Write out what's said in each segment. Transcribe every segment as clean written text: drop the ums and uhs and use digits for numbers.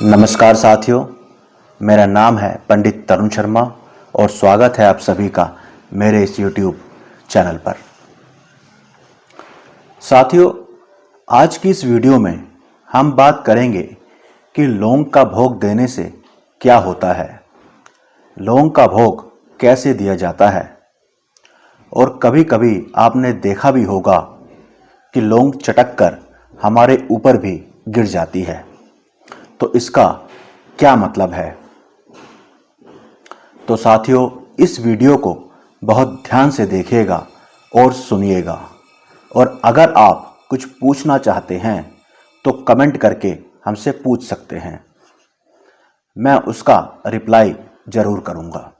नमस्कार साथियों, मेरा नाम है पंडित तरुण शर्मा और स्वागत है आप सभी का मेरे इस YouTube चैनल पर। साथियों, आज की इस वीडियो में हम बात करेंगे कि लौंग का भोग देने से क्या होता है, लौंग का भोग कैसे दिया जाता है और कभी कभी आपने देखा भी होगा कि लौंग चटक कर हमारे ऊपर भी गिर जाती है, तो इसका क्या मतलब है। तो साथियों, इस वीडियो को बहुत ध्यान से देखिएगा और सुनिएगा, और अगर आप कुछ पूछना चाहते हैं तो कमेंट करके हमसे पूछ सकते हैं, मैं उसका रिप्लाई जरूर करूंगा।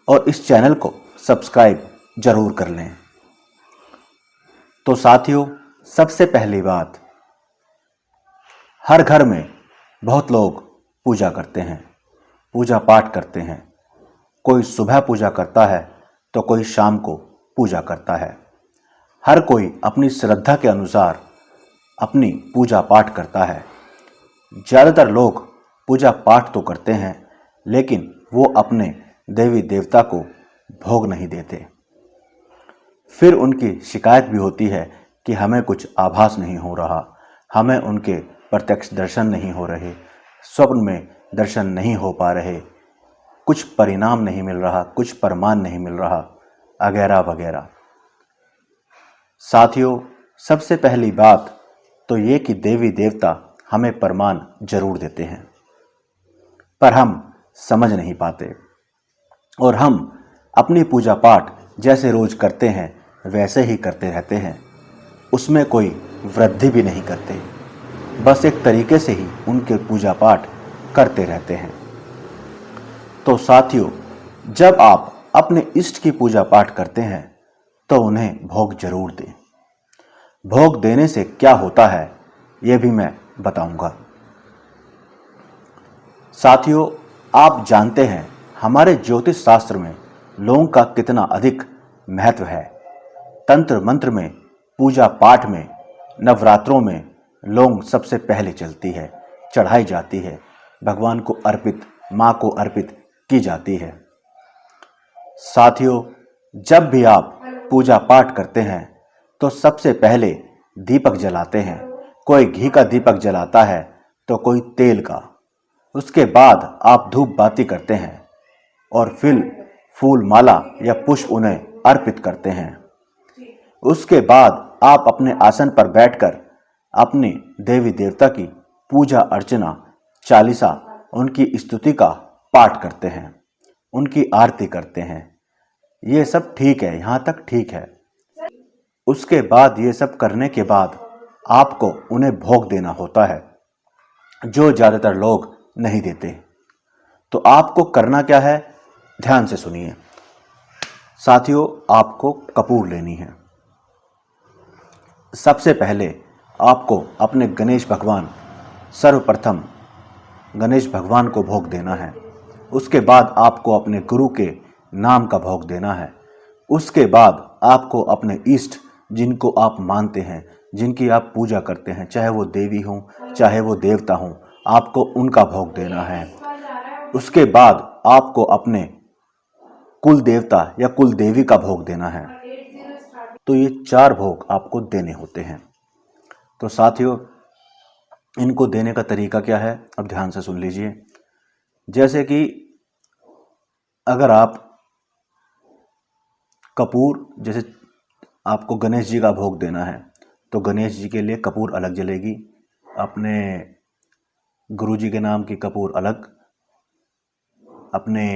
और इस चैनल को सब्सक्राइब जरूर कर लें। तो साथियों, सबसे पहली बात, हर घर में बहुत लोग पूजा करते हैं, पूजा पाठ करते हैं। कोई सुबह पूजा करता है तो कोई शाम को पूजा करता है। हर कोई अपनी श्रद्धा के अनुसार अपनी पूजा पाठ करता है। ज़्यादातर लोग पूजा पाठ तो करते हैं, लेकिन वो अपने देवी देवता को भोग नहीं देते। फिर उनकी शिकायत भी होती है कि हमें कुछ आभास नहीं हो रहा, हमें उनके प्रत्यक्ष दर्शन नहीं हो रहे, स्वप्न में दर्शन नहीं हो पा रहे, कुछ परिणाम नहीं मिल रहा, कुछ प्रमाण नहीं मिल रहा, वगैरह वगैरह। साथियों, सबसे पहली बात तो ये कि देवी देवता हमें प्रमाण जरूर देते हैं, पर हम समझ नहीं पाते और हम अपनी पूजा पाठ जैसे रोज करते हैं वैसे ही करते रहते हैं, उसमें कोई वृद्धि भी नहीं करते, बस एक तरीके से ही उनके पूजा पाठ करते रहते हैं। तो साथियों, जब आप अपने इष्ट की पूजा पाठ करते हैं तो उन्हें भोग जरूर दें। भोग देने से क्या होता है यह भी मैं बताऊंगा। साथियों, आप जानते हैं हमारे ज्योतिष शास्त्र में लौंग का कितना अधिक महत्व है। तंत्र मंत्र में, पूजा पाठ में, नवरात्रों में लौंग सबसे पहले चलती है, चढ़ाई जाती है, भगवान को अर्पित, माँ को अर्पित की जाती है। साथियों, जब भी आप पूजा पाठ करते हैं तो सबसे पहले दीपक जलाते हैं। कोई घी का दीपक जलाता है तो कोई तेल का। उसके बाद आप धूप बाती करते हैं और फिर फूल माला या पुष्प उन्हें अर्पित करते हैं। उसके बाद आप अपने आसन पर बैठकर अपनी देवी देवता की पूजा अर्चना, चालीसा, उनकी स्तुति का पाठ करते हैं, उनकी आरती करते हैं। ये सब ठीक है, यहाँ तक ठीक है। उसके बाद ये सब करने के बाद आपको उन्हें भोग देना होता है, जो ज़्यादातर लोग नहीं देते। तो आपको करना क्या है, ध्यान से सुनिए। साथियों, आपको कपूर लेनी है। सबसे पहले आपको अपने गणेश भगवान, सर्वप्रथम गणेश भगवान को भोग देना है। उसके बाद आपको अपने गुरु के नाम का भोग देना है। उसके बाद आपको अपने इष्ट, जिनको आप मानते हैं, जिनकी आप पूजा करते हैं, चाहे वो देवी हों चाहे वो देवता हों, आपको उनका भोग देना है। उसके बाद आपको अपने कुल देवता या कुल देवी का भोग देना है। तो ये 4 भोग आपको देने होते हैं। तो साथियों, इनको देने का तरीका क्या है, अब ध्यान से सुन लीजिए। जैसे कि अगर आप कपूर, जैसे आपको गणेश जी का भोग देना है तो गणेश जी के लिए कपूर अलग जलेगी, अपने गुरु जी के नाम की कपूर अलग, अपने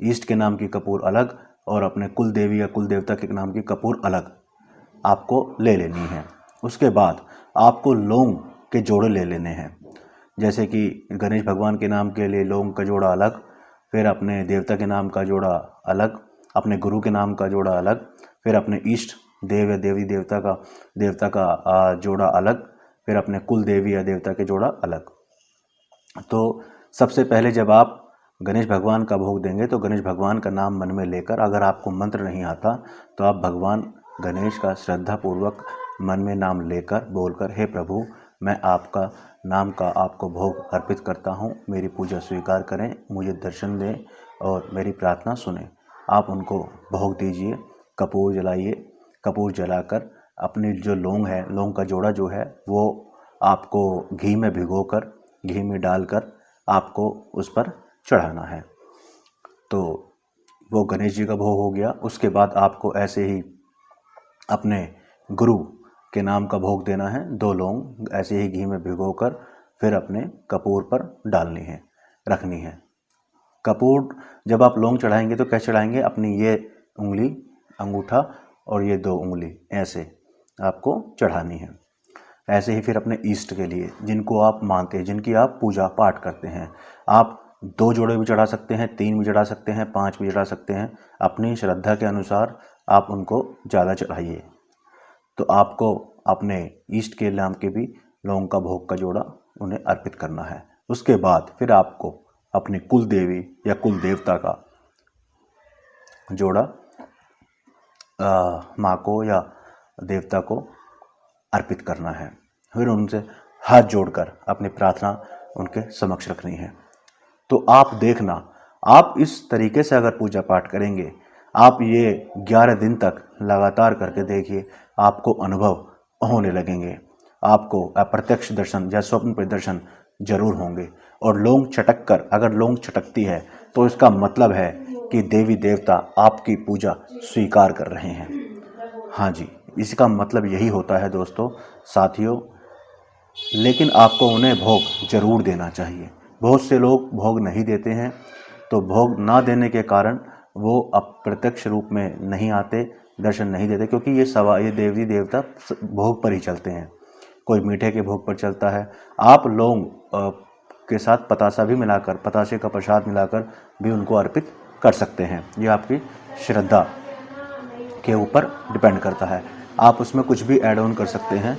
ईष्ट के नाम की कपूर अलग, और अपने कुल देवी या कुल देवता के नाम की कपूर अलग आपको ले लेनी है। उसके बाद आपको लौंग के जोड़े ले लेने हैं। जैसे कि गणेश भगवान के नाम के लिए लौंग का जोड़ा अलग, फिर अपने देवता के नाम का जोड़ा अलग, अपने गुरु के नाम का जोड़ा अलग, फिर अपने इष्ट देव या देवी देवता का जोड़ा अलग, फिर अपने कुल देवी या देवता के जोड़ा अलग। तो सबसे पहले जब आप गणेश भगवान का भोग देंगे तो गणेश भगवान का नाम मन में लेकर, अगर आपको मंत्र नहीं आता तो आप भगवान गणेश का श्रद्धापूर्वक मन में नाम लेकर बोलकर, हे प्रभु मैं आपका नाम का आपको भोग अर्पित करता हूँ। मेरी पूजा स्वीकार करें, मुझे दर्शन दें और मेरी प्रार्थना सुनें। आप उनको भोग दीजिए, कपूर जलाइए। कपूर जलाकर अपनी जो लौंग है, लौंग का जोड़ा जो है वो आपको घी में भिगोकर, घी में डालकर आपको उस पर चढ़ाना है। तो वो गणेश जी का भोग हो गया। उसके बाद आपको ऐसे ही अपने गुरु के नाम का भोग देना है। 2 लौंग ऐसे ही घी में भिगोकर फिर अपने कपूर पर डालनी है, रखनी है। कपूर जब आप लौंग चढ़ाएंगे तो कैसे चढ़ाएंगे? अपनी ये उंगली, अंगूठा और ये 2 उंगली ऐसे आपको चढ़ानी है। ऐसे ही फिर अपने इष्ट के लिए, जिनको आप मानते हैं, जिनकी आप पूजा पाठ करते हैं, आप 2 जोड़े भी चढ़ा सकते हैं, 3 भी चढ़ा सकते हैं, 5 भी चढ़ा सकते हैं। अपनी श्रद्धा के अनुसार आप उनको ज़्यादा चढ़ाइए। तो आपको अपने इष्ट के नाम के भी लौंग का भोग का जोड़ा उन्हें अर्पित करना है। उसके बाद फिर आपको अपनी कुल देवी या कुल देवता का जोड़ा माँ को या देवता को अर्पित करना है। फिर उनसे हाथ जोड़कर अपनी प्रार्थना उनके समक्ष रखनी है। तो आप देखना, आप इस तरीके से अगर पूजा पाठ करेंगे, आप ये 11 दिन तक लगातार करके देखिए, आपको अनुभव होने लगेंगे। आपको अप्रत्यक्ष दर्शन या स्वप्न प्रदर्शन जरूर होंगे। और लौंग चटक कर, अगर लौंग चटकती है तो इसका मतलब है कि देवी देवता आपकी पूजा स्वीकार कर रहे हैं। हाँ जी, इसका मतलब यही होता है दोस्तों, साथियों। लेकिन आपको उन्हें भोग जरूर देना चाहिए। बहुत से लोग भोग नहीं देते हैं, तो भोग ना देने के कारण वो अप्रत्यक्ष रूप में नहीं आते, दर्शन नहीं देते, क्योंकि ये देवी देवता भोग पर ही चलते हैं। कोई मीठे के भोग पर चलता है। आप लौंग के साथ पतासा भी मिलाकर, पतासे का प्रसाद मिलाकर भी उनको अर्पित कर सकते हैं। ये आपकी श्रद्धा के ऊपर डिपेंड करता है। आप उसमें कुछ भी ऐड ऑन कर सकते हैं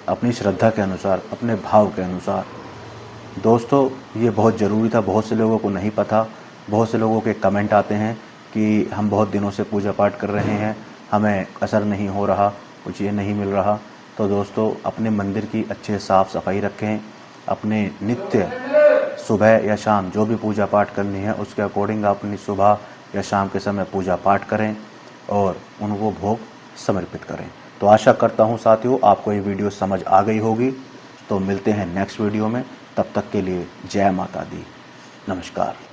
अपनी श्रद्धा के अनुसार, अपने भाव के अनुसार। दोस्तों, ये बहुत ज़रूरी था, बहुत से लोगों को नहीं पता। बहुत से लोगों के कमेंट आते हैं कि हम बहुत दिनों से पूजा पाठ कर रहे हैं, हमें असर नहीं हो रहा, कुछ ये नहीं मिल रहा। तो दोस्तों, अपने मंदिर की अच्छे साफ़ सफाई रखें। अपने नित्य सुबह या शाम जो भी पूजा पाठ करनी है उसके अकॉर्डिंग आप अपनी सुबह या शाम के समय पूजा पाठ करें और उनको भोग समर्पित करें। तो आशा करता हूँ साथियों, आपको ये वीडियो समझ आ गई होगी। तो मिलते हैं नेक्स्ट वीडियो में। तब तक के लिए जय माता दी, नमस्कार।